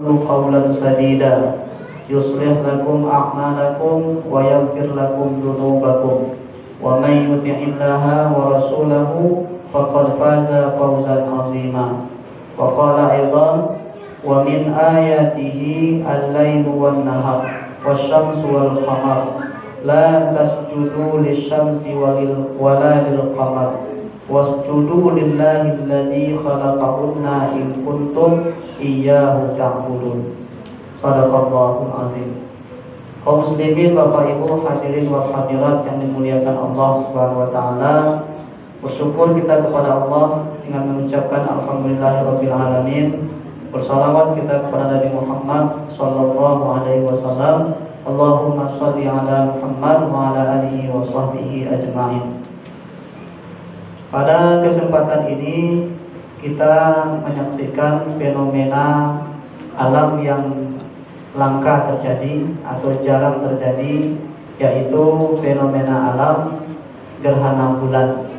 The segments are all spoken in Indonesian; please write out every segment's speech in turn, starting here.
قولا سديدا يصلح لكم أعمالكم ويغفر لكم ذنوبكم ومن يطع الله ورسوله فقد فاز فوزا عظيما. وقال أيضا ومن آياته الليل والنهار والشمس والقمر لا تسجدوا للشمس ولا للقمر wasjudu lillahi alladzi khalaqahunna in kuntum iyyahu ta'budun. Shadaqallahul azim. Kaum muslimin, Bapak Ibu hadirin wa hadirat yang dimuliakan Allah Subhanahu wa taala, bersyukur kita kepada Allah dengan mengucapkan alhamdulillahirabbil alamin. Bersalawat kita kepada Nabi Muhammad sallallahu alaihi wasallam. Allahumma shalli ala Muhammad wa ala alihi wa sahbihi ajma'in. Pada kesempatan ini kita menyaksikan fenomena alam yang langka terjadi atau jarang terjadi, yaitu fenomena alam gerhana bulan.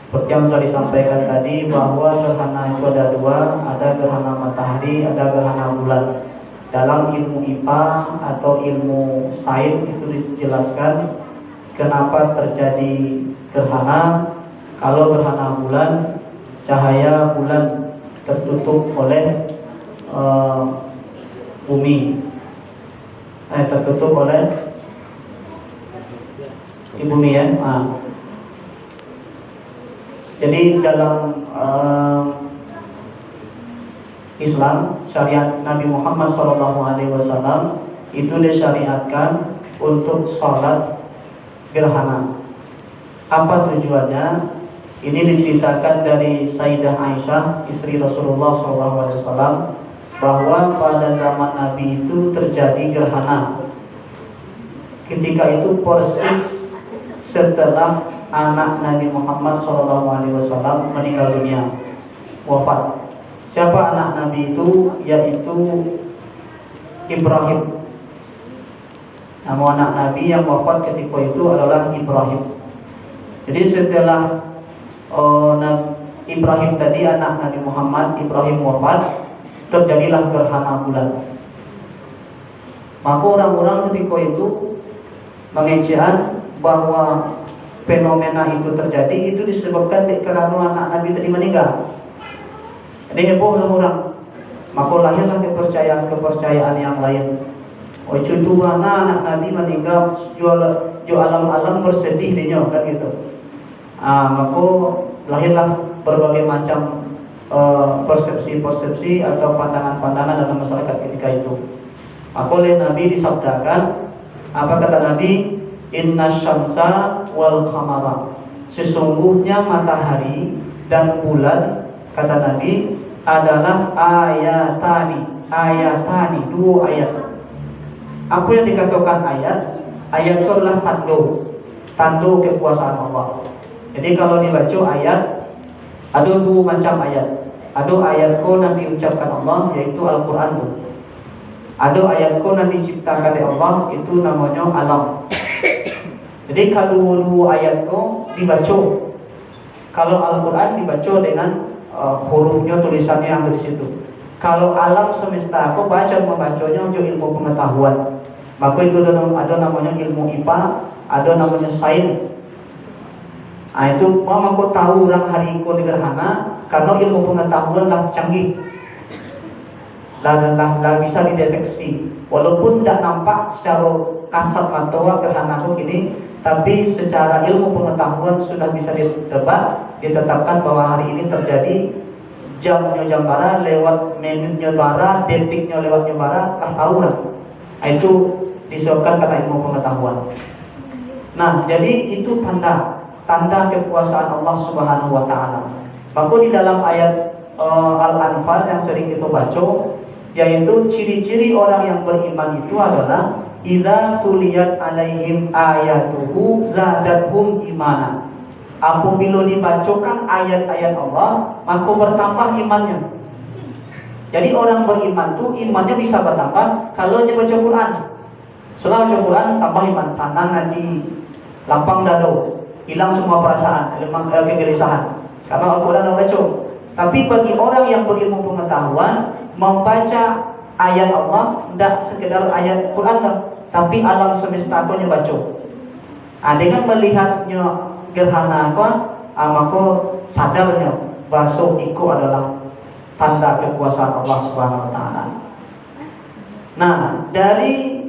Seperti yang sudah disampaikan tadi, bahwa gerhana itu ada dua, ada gerhana matahari, ada gerhana bulan. Dalam ilmu IPA atau ilmu sains itu dijelaskan kenapa terjadi gerhana. Kalau gerhana bulan, cahaya bulan tertutup oleh bumi, tertutup oleh bumi ya. Jadi dalam Islam, syariat Nabi Muhammad SAW itu disyariatkan untuk sholat gerhana. Apa tujuannya? Ini diceritakan dari Sayyidah Aisyah, istri Rasulullah SAW, bahwa pada zaman Nabi itu terjadi gerhana. Ketika itu persis setelah anak Nabi Muhammad SAW meninggal dunia, wafat. Siapa anak Nabi itu? Yaitu Ibrahim. Nama anak Nabi yang wafat ketika itu adalah Ibrahim. Jadi setelah Ibrahim tadi, anak Nabi Muhammad, Ibrahim wafat, terjadilah gerhana bulan. Maka orang-orang ketika itu mengejaan bahwa fenomena itu terjadi itu disebabkan karena anak Nabi tadi meninggal. Jadi heboh orang. Maka lahirlah kepercayaan yang lain. Oh cucu anak Nabi meninggal, jual alam-alam bersedih dia kan gitu. Maka lahirlah berbagai macam persepsi-persepsi atau pandangan-pandangan dalam masyarakat ketika itu. Maka oleh Nabi disabdakan, apa kata Nabi? Inna syamsa wal qamara, sesungguhnya matahari dan bulan, kata Nabi, adalah ayatani, dua ayat. Apa yang dikatakan ayat? Ayat itu adalah tanda kekuasaan Allah. Jadi kalau dibaca ayat, ada dua macam ayat. Ada ayat ko yang diucapkan Allah, yaitu Al-Quran. Ada ayat ko yang diciptakan oleh Allah, itu namanya alam. Jadi kalau dua ayat ko dibaca, kalau Al-Quran dibaca dengan hurufnya, tulisannya yang ada di situ. Kalau alam semesta ko membacanya untuk ilmu pengetahuan. Maka itu ada namanya ilmu IPA, ada namanya sains. Itu mama kau tahu orang hari ini gerhana karena ilmu pengetahuan lah canggih, lah bisa dideteksi. Walaupun tidak nampak secara kasat mata gerhana itu gini, tapi secara ilmu pengetahuan sudah bisa ditetapkan bahwa hari ini terjadi, jamnya jam bara, lewat menitnya bara, detiknya lewatnya bara, tahu lah. Itu disebabkan karena ilmu pengetahuan. Nah, jadi itu tanda kekuasaan Allah Subhanahu wa taala. Maka di dalam ayat Al-Anfal yang sering kita baca, yaitu ciri-ciri orang yang beriman itu adalah idza tuliyat alaihim ayatuhu zadathum imana. Apabila dibacakan ayat-ayat Allah, maka bertambah imannya. Jadi orang beriman itu imannya bisa bertambah kalau dia baca Quran. Setelah baca Quran tambah iman, sandang nanti lapang dado, hilang semua perasaan, kegelisahan. Karena Al-Quran baca. Tapi bagi orang yang berilmu pengetahuan, membaca ayat Allah tidak sekedar ayat Quran lah, tapi alam semesta aku baca. Dengan melihatnya gerhana aku, maka sadarnya bahwa itu adalah tanda kekuasaan Allah Subhanahu Wa Taala. Nah, dari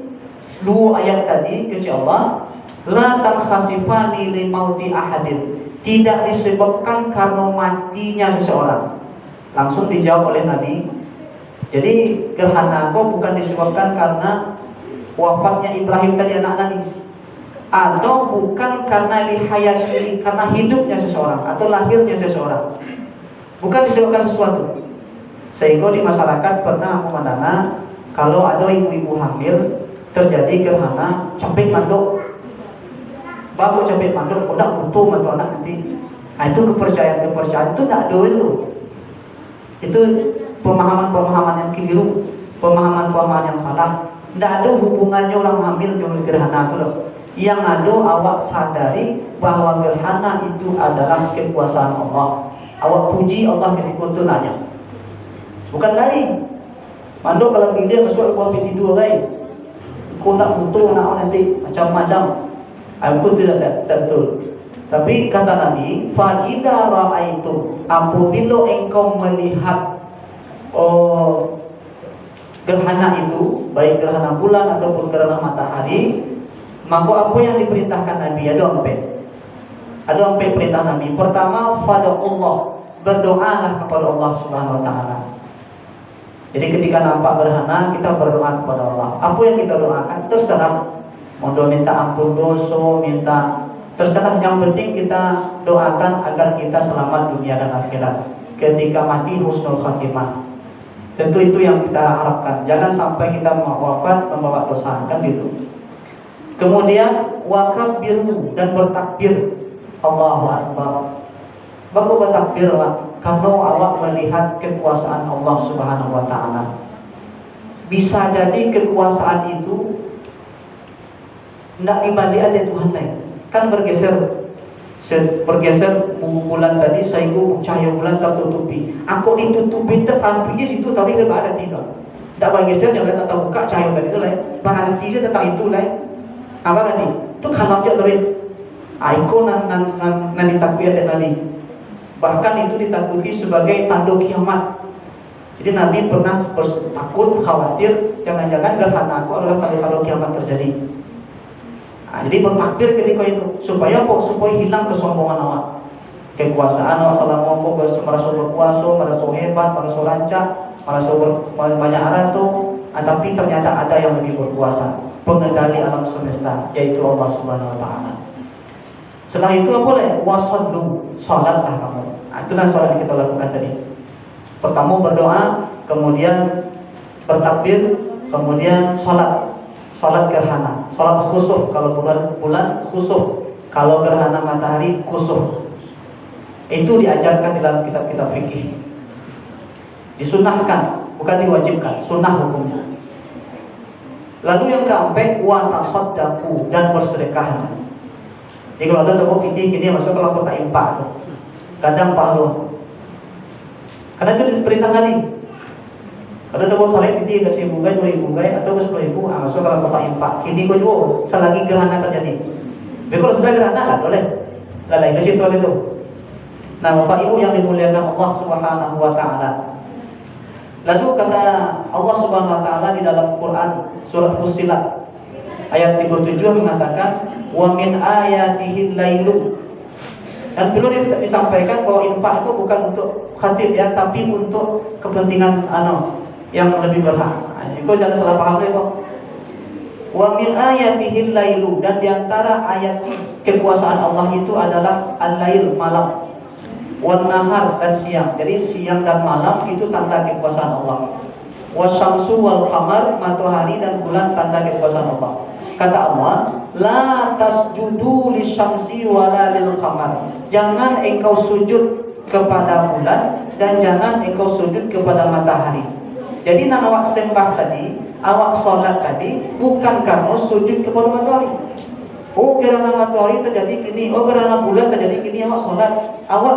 dua ayat tadi kata Allah, la tankhasifani li mauti ahadin, tidak disebabkan karena matinya seseorang. Langsung dijawab oleh Nabi. Jadi gerhana aku bukan disebabkan karena wafatnya Ibrahim tadi anak Nabi, atau bukan karena lihayati, karena hidupnya seseorang atau lahirnya seseorang, bukan disebabkan sesuatu. Sehingga di masyarakat pernah memandang kalau ada ibu-ibu hamil terjadi gerhana capek manduk, baru capek manduk, udah butuh mantu anak nanti. Itu kepercayaan itu tidak ada itu pemahaman yang keliru, pemahaman yang salah. Tidak ada hubungannya orang hamil dengan gerhana itu loh. Yang ada awak sadari bahwa gerhana itu adalah kekuasaan Allah. Awak puji Allah ketika itu nanya. Bukan lain. Mandu kalau dia masuk ke pintu dua lain. Kau nak butuh anak nanti macam-macam. Aku tidak betul. Tapi kata Nabi, fa idza ra'aitum, apabila engkau melihat gerhana itu, baik gerhana bulan ataupun gerhana matahari, maka apa yang diperintahkan Nabi? Ada empat perintah Nabi. Pertama, fada'ullah, berdoalah kepada Allah Subhanahu Wa Taala. Jadi ketika nampak gerhana, kita berdoa kepada Allah. Apa yang kita doakan terserah. Mau minta ampun dosa, minta terserah. Yang penting kita doakan agar kita selamat dunia dan akhirat. Ketika mati husnul khatimah. Tentu itu yang kita harapkan. Jangan sampai kita wafat membawa dosa, kan gitu. Kemudian wakabbirhu, dan bertakbir. Allahu Akbar. Baru bertakbir karena awak melihat kekuasaan Allah Subhanahu Wa Taala. Bisa jadi kekuasaan itu tidak dibalik ada Tuhan lain. Kan bergeser bulan tadi, sehingga cahaya bulan tertutupi. Aku ditutupi tetapi di situ tapi tidak ada tidak. Tidak bergeser jangan tak buka cahaya tadi itu lain. Berarti dia tentang itu lain. Apa tadi? Itu kalau dia dari ikon nan ditakui ada tadi. Bahkan itu ditakuti sebagai tanda kiamat. Jadi Nabi pernah takut, khawatir, jangan-jangan gerhana aku adalah tanda-tanda kiamat terjadi. Jadi bertakbir ketika itu supaya hilang kesombongan awak. Kekuasaan awak salah ngomong, merasa berkuasa, merasa hebat, merasa rancak, merasa banyak harta, tapi ternyata ada yang lebih berkuasa, pengendali alam semesta, yaitu Allah Subhanahu Wa Taala. Setelah itu apa boleh? Wasallu, salatlah kamu. Itulah salat yang kita lakukan tadi. Pertama berdoa, kemudian bertakbir, kemudian salat. Salat gerhana, salat khusuf kalau bulan khusuf, kalau gerhana matahari khusuf. Itu diajarkan dalam kitab-kitab fikih. Disunahkan, bukan diwajibkan, sunnah hukumnya. Lalu yang keempat, wa tasaddaqu, dan bersedekah. Jadi kalau ada toko fikih gini masuk kalau kota impak, kadang pahlawan. Karena itu diperintah kali. Kalau toko saleh fikih kasih bunga 2.000 atau 10.000, masuk kalau kota impak. Kini kau jual selagi gerhana terjadi. Tapi kalau sudah gerhana lah boleh. Lalai itu situ itu. Nah, Bapak Ibu yang dimuliakan Allah Subhanahu Wa Taala. Lalu kata Allah Subhanahu Wa Taala di dalam Quran surat Fussilat ayat 37 mengatakan wa min ayatihi lailu. Dan perlu disampaikan bahwa infak itu bukan untuk khatib ya, tapi untuk kepentingan yang lebih berhak. Itu jangan salah paham itu. Wa min ayatihi lailu, dan diantara ayat kekuasaan Allah itu adalah al-lail, malam, wan nahar, dan siang. Jadi siang dan malam itu tanda kekuasaan Allah. Wasyamsu wal qamar, matahari dan bulan tanda kekuasaan Allah. Kata Allah, la tasjudu lisyamsi wala lil qamar. Jangan engkau sujud kepada bulan dan jangan engkau sujud kepada matahari. Jadi nak awak sembah tadi, awak solat tadi bukan karena sujud kepada matahari. Oh, gerhana matahari terjadi gini, oh gerhana bulan terjadi gini, awak solat. Awak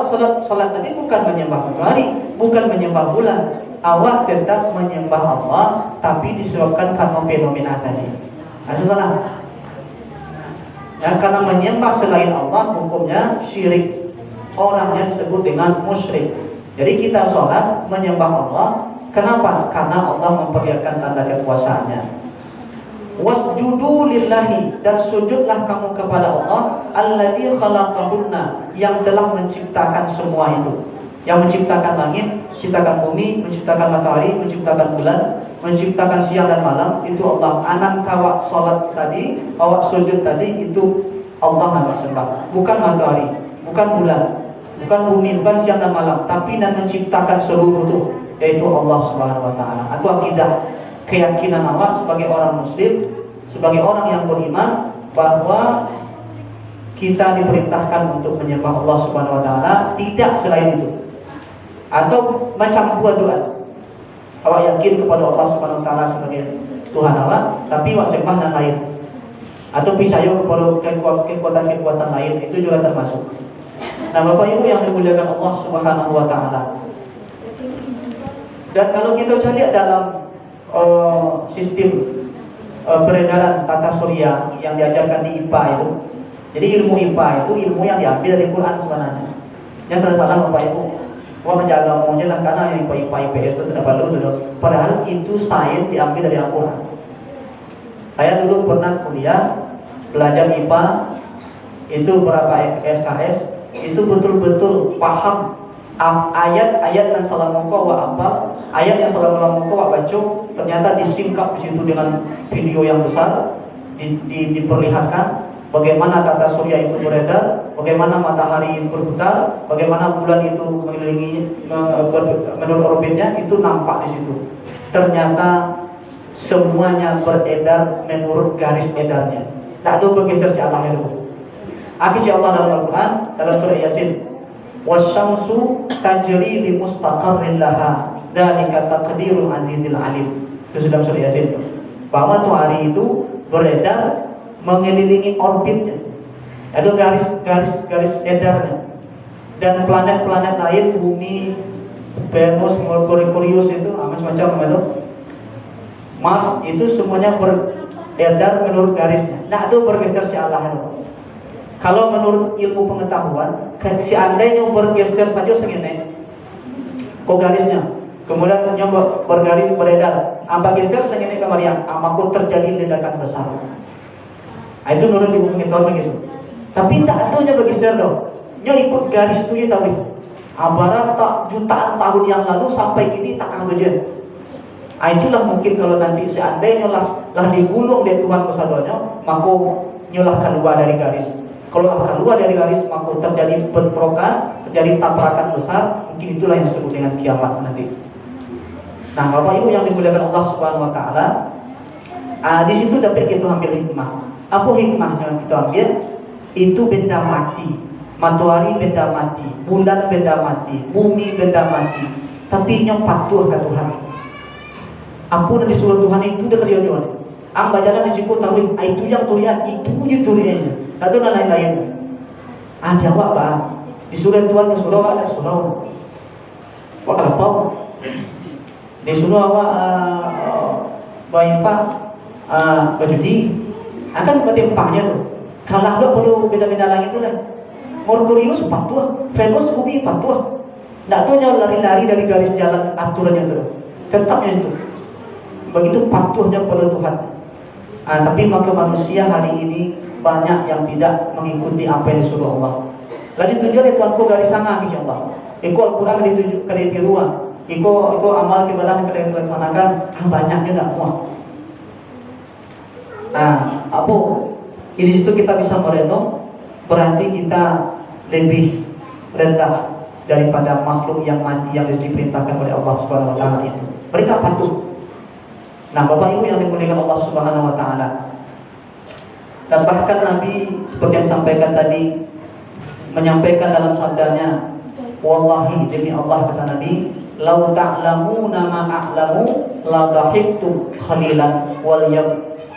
solat tadi bukan menyembah matahari, bukan menyembah bulan, awak tetap menyembah Allah tapi disebabkan karena fenomena tadi. Salah. Ya, karena menyembah selain Allah hukumnya syirik. Orangnya disebut dengan musyrik. Jadi kita sholat menyembah Allah. Kenapa? Karena Allah memperlihatkan tanda kekuasaannya. Wasjudu lillahi, dan sujudlah kamu kepada Allah alladzi khalaqahunna, yang telah menciptakan semua itu. Yang menciptakan langit, menciptakan bumi, menciptakan matahari, menciptakan bulan, menciptakan siang dan malam, itu Allah. Anak kawak sholat tadi, awak sujud tadi, itu Allah yang sembah. Bukan matahari, bukan bulan, bukan bumi, bukan siang dan malam, tapi dan menciptakan seluruh itu, yaitu Allah Subhanahu wa taala. Itu akidah, keyakinan awak sebagai orang muslim, sebagai orang yang beriman, bahwa kita diperintahkan untuk menyembah Allah Subhanahu wa taala, tidak selain itu. Atau macam doa. Awak yakin kepada Allah Subhanahu wa taala sebagai Tuhan awak, tapi awak sembah dan lain. Atau percaya kepada kekuatan-kekuatan lain, itu juga termasuk. Nah, Bapak Ibu yang dimuliakan Allah Subhanahu wa taala. Dan kalau kita lihat dalam sistem peredaran tata surya yang diajarkan di IPA itu. Jadi ilmu IPA itu ilmu yang diambil dari Quran sebenarnya. Yang salah-salah Bapak Ibu. Wah, menjaga maunya lah, karena yang IPA IPS itu tidak perlu tuh. Padahal itu sains diambil dari Al-Quran. Saya dulu pernah kuliah belajar IPA itu berapa SKS, itu betul-betul paham ayat-ayat yang salah mongko apa, ayat yang salah mongko baca, ternyata disingkap di situ dengan video yang besar, diperlihatkan bagaimana tata surya itu beredar, bagaimana matahari itu berputar, bagaimana bulan itu mengelilingi menurut orbitnya, itu nampak di situ. Ternyata semuanya beredar menurut garis edarnya. Tak ada bergeser si Allah itu. Akhirnya Allah dalam Al-Quran dalam surah Yasin, wasyamsu tajri li mustaqarrin laha, dzalika taqdirul azizil alim. Itu sudah surah Yasin. Bahwa tuh hari itu beredar mengelilingi orbitnya. Ada garis edarnya. Dan planet-planet lain, bumi, Venus, Merkurius itu macam-macam itu. Mars itu semuanya beredar menurut garisnya. Nah, itu bergeser si Allah itu. Kalau menurut ilmu pengetahuan, seandainya bergeser saja segini, kok garisnya, kemudian nyoba bergaris beredar, apa geser segini kemarin, maka terjadi ledakan besar. Itu menurut ilmu pengetahuan begitu. Tapi tak adanya bergeser dong. Nya ikut garis itu ya tahu. Abarat tak jutaan tahun yang lalu sampai kini tak akan saja. Itulah mungkin kalau nanti seandainya lah digulung dari Tuhan kesadonya, maka nyolah keluar dari garis. Kalau keluar dari garis, maka terjadi bentrokan, terjadi tabrakan besar. Mungkin itulah yang disebut dengan kiamat nanti. Nah, Bapak Ibu yang dimuliakan Allah Subhanahu wa taala, di situ dapat kita ambil hikmah. Apa hikmahnya yang kita ambil? Itu benda mati. Matahari benda mati, bulan benda mati, bumi benda mati. Tapi yang patuh ke Tuhan. Apa yang disuruh Tuhan itu dia kerja. Ang bajaran di situ tahu itu yang tulian, itu je tuliannya. Ada lain-lain. Jawab bah. Disuruh Tuhan disuruh ada suruh. Wah apa? Disuruh awak Pak berjudi. Akan bertempahnya tuh. Kalau ada perlu beda-beda lagi tu lah. Merkurius patuh, Venus bumi patuh. Tak tahu lari-lari dari garis jalan aturannya tu. Tetapnya itu. Begitu patuhnya pada Tuhan. Tapi maka manusia hari ini banyak yang tidak mengikuti apa yang disuruh Allah. Lalu tujuan Tuhanku garis sana insyaAllah. Iko Al-Quran dituju ke ruang. Iko amal ibadah yang dilaksanakan banyaknya tak muat. Apa? Di situ kita bisa merenung, berarti kita lebih rendah daripada makhluk yang mati yang diperintahkan oleh Allah Subhanahu wa taala itu. Mereka patuh. Nah, Bapak Ibu yang dimuliakan Allah Subhanahu wa taala. Dan bahkan Nabi seperti yang sampaikan tadi menyampaikan dalam sabdanya, wallahi demi Allah kata Nabi, lau ta'lamuna ma a'lamu la dhahiktu khalilan wal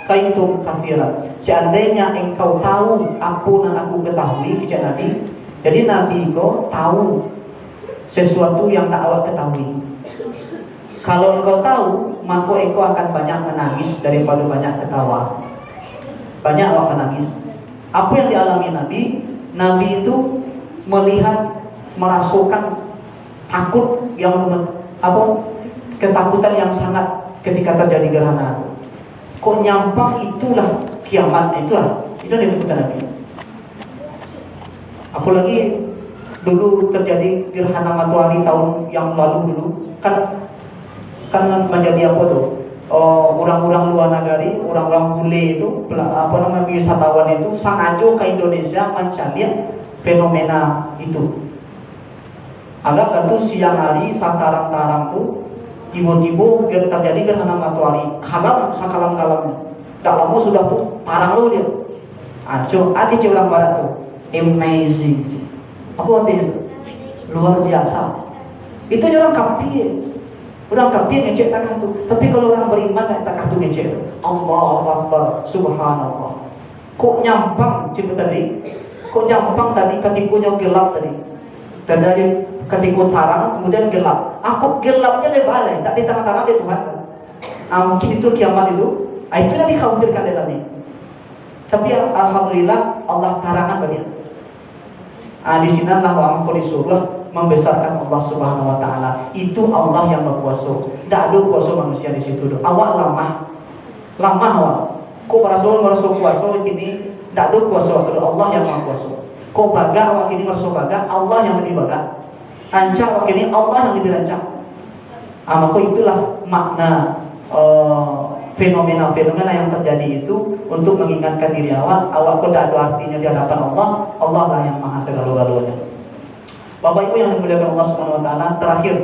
kaitum katsiran. Seandainya engkau tahu apa yang aku ketahui, kata Nabi. Jadi Nabi itu tahu sesuatu yang tak awak ketahui. Kalau engkau tahu, maka engkau akan banyak menangis daripada banyak ketawa. Banyak orang menangis. Apa yang dialami Nabi? Nabi itu melihat, merasakan takut yang ketakutan yang sangat ketika terjadi gerhana. Kok nyampang itulah kiamat, itu yang dikatakan Nabi. Apalagi dulu terjadi gerhana matahari tahun yang lalu dulu kan menjadi apa tuh? Orang-orang luar negeri, orang-orang bule itu, wisatawan itu sengaja ke Indonesia mencari fenomena itu. Agak tuh siang hari sakarang-karang tuh tiba-tiba terjadi gerhana matahari, sakalam-kalamnya. Tak lama sudah tuh parang lu dia. Aco, hati orang barat tuh, amazing. Apa artinya? Luar biasa. Itu orang kafir. Orang kafir ngecek takah tu. Tapi kalau orang beriman tak takah tu ngecek. Allahu Akbar, Subhanallah. Kok nyampang cerita tadi? Kok nyampang tadi ketikanya gelap tadi? Terjadi ketika terang kemudian gelap. Aku gelapnya dia balai, tak di tengah-tengah dia Tuhan. Mungkin itu kiamat itu. Itu yang dikhawatirkan dia tadi. Tapi alhamdulillah Allah tarangan bagi. Di sinilah orang disuruh membesarkan Allah Subhanahu Wa Taala. Itu Allah yang berkuasa. Tak ada kuasa manusia di situ. Awak lamah awak. Kau merasa kuasa ini. Tak ada kuasa. Allah yang maha kuasa. Kau baga awak ini merasa baga. Allah yang lebih baga. Rancang awak ini Allah yang lebih rancang. Maka itulah makna fenomena-fenomena yang terjadi itu untuk mengingatkan diri awak kok tak ada artinya di hadapan Allah. Allah lah yang maha segala-galanya. Bapak Ibu yang dimuliakan Allah Subhanahu Wa Taala, terakhir,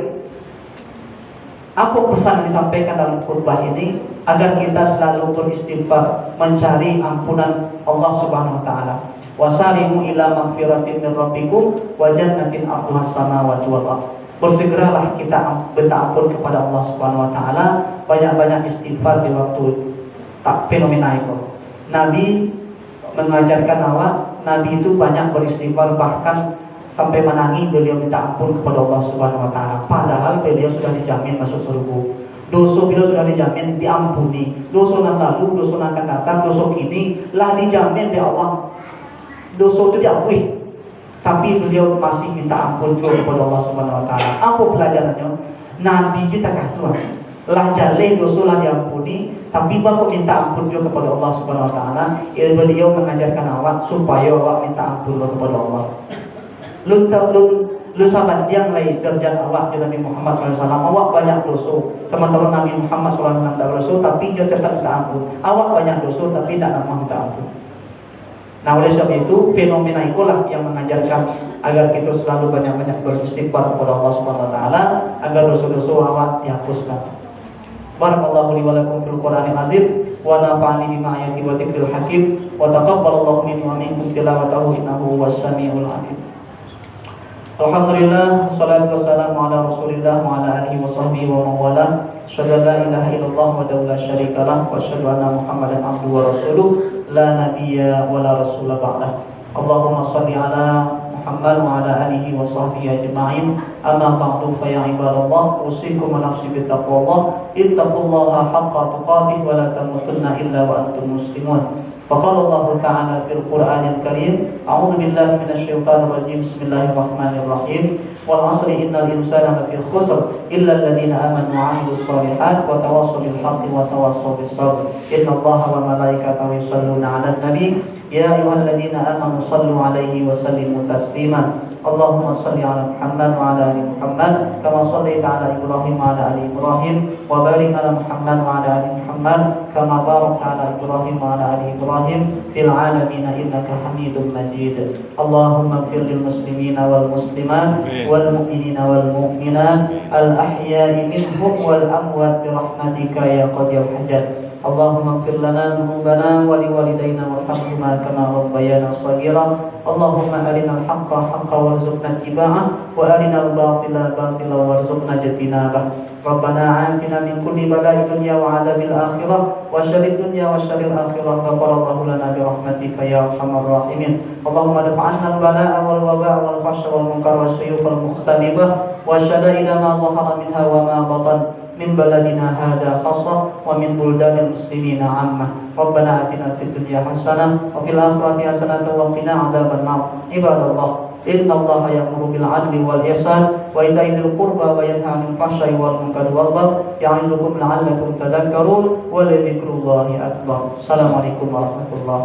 apa pesan yang disampaikan dalam khutbah ini agar kita selalu beristighfar, mencari ampunan Allah Subhanahu Wa Taala. Wasari'u ila magfiratin min rabbikum wa jannatin 'arduhas samawati wal ardh. Bersegeralah kita minta ampun kepada Allah Subhanahu Wa Taala, banyak-banyak istighfar di waktu fenomena itu. Nabi mengajarkan awak, Nabi itu banyak beristighfar, bahkan sampai menangis beliau minta ampun kepada Allah Subhanahu Wa Taala. Padahal beliau sudah dijamin masuk surga. Dosa beliau sudah dijamin diampuni. Dosa yang lalu, dosa yang akan datang, dosa kini lah dijamin oleh Allah. Dosa itu diampuni. Tapi beliau masih minta ampun juga kepada Allah Subhanahu Wa Taala. Apa pelajarannya? Nabi kita kata lah jaleh dosa lah diampuni, tapi bapak minta ampun juga kepada Allah Subhanahu Wa Taala. Beliau mengajarkan awak supaya awak minta ampun kepada Allah. Lu sahabat yang lain derajat awak di Nabi Muhammad SAW. Awak banyak dosa, sementara Nabi Muhammad SAW tak dosa, tapi dia tetap minta ampun. Awak banyak dosa, tapi tak mau minta ampun. Nah, oleh sebab itu fenomena itulah yang mengajarkan agar kita selalu banyak-banyak beristighfar kepada Allah Subhanahu Wa Taala agar dosa-dosa awak dihapuskan. Barakallahu li wa lakum fil Qur'anil azim wa nafa'ani bima ayati wa dzikril hakim wa taqabbalallahu minni wa minkum tilawatahu innahu was-sami'ul 'alim. Alhamdulillah, salatu wassalamu ala Rasulillah wa ala alihi wa sahbihi wa man wala. Asyhadu an la ilaha illallah wa la syarika lah wa asyhadu anna Muhammadan abduhu wa rasuluh la nabiyya wa la rasula ba'dah. Allahumma shalli ala Muhammad wa ala alihi wa sahbihi ajma'in. Amma ba'du fa ya ibadallah, usikum wa nafsi bi taqwallah. Ittaqullaha haqqa tuqatih wa la tamutunna illa wa antum muslimun. فقال الله تعالى في القرآن الكريم أعوذ بالله من الشيطان الرجيم بسم الله الرحمن الرحيم والعصر إن الإنسان لفي خسر إلا الذين آمنوا وعملوا الصالحات وتواصوا بالحق وتواصوا بالصبر إن الله وملائكته يصلون على النبي يا أيها الذين آمنوا صلوا عليه وسلموا تسليما اللهم صل على محمد وعلى آل محمد كما صليت على إبراهيم وعلى آل إبراهيم وبارك على محمد وعلى آل محمد كما باركت على إبراهيم وعلى آل إبراهيم في العالمين إنك حميد مجيد اللهم اغفر للمسلمين والمسلمات والمؤمنين والمؤمنات الأحياء منهم والأموات برحمتك يا قاضي الحاجات اللهم اغفر لنا ذنوبنا ولوالدينا وارحمهما كما ربيانا صغيرا اللهم أرنا الحق حقا وارزقنا اتباعه وأرنا الباطل باطلا وارزقنا اجتنابه ربنا عافنا من كل بلاء الدنيا وعذاب الآخرة وشر الدنيا وشر الآخرة غفر الله لنا برحمتك يا أرحم الراحمين اللهم ادفع عنا البلاء والوباء والفحش والمنكر والسيوف المختلفة والشدائد ما ظهر منها وما بطن min baladina hadza khassah wa min buldanil muslimina 'ammah. Rabbana atina fid dunya hasanah wa fil akhirati hasanah wa qina adzabannar. Ibadallah, innallaha ya'muru bil 'adli wal ihsan wa ita'i dzil qurba wa yanha 'anil fahsya'i wal munkari wal baghi ya'idukum la'allakum tadhakkarun wa la dzikrullahi akbar. Assalamualaikum warahmatullahi